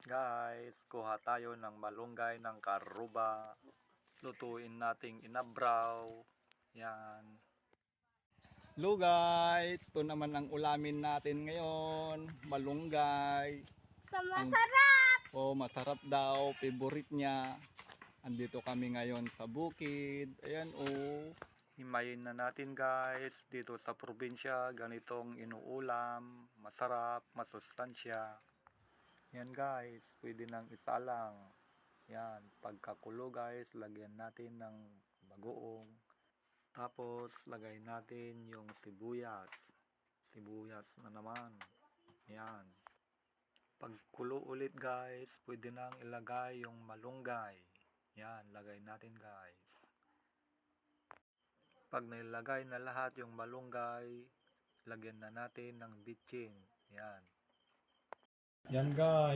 Guys, kuha tayo ng malunggay ng karuba. Lutuin nating inabraw. Yan. Hello guys, ito naman ang ulamin natin ngayon. Malunggay. So masarap! Masarap daw. Favorite niya. Andito kami ngayon sa bukid. Ayan Himayin na natin guys. Dito sa probinsya, ganitong inuulam. Masarap, masustansya. Yan guys, pwede nang isalang. Yan, pagkakulo guys, lagyan natin ng bagoong. Tapos, lagay natin yung sibuyas. Sibuyas na naman. Yan. Pagkulo ulit guys, pwede nang ilagay yung malunggay. Yan, lagay natin guys. Pag nilagay na lahat yung malunggay, lagyan na natin ng bitchin. Yan. Yan guys.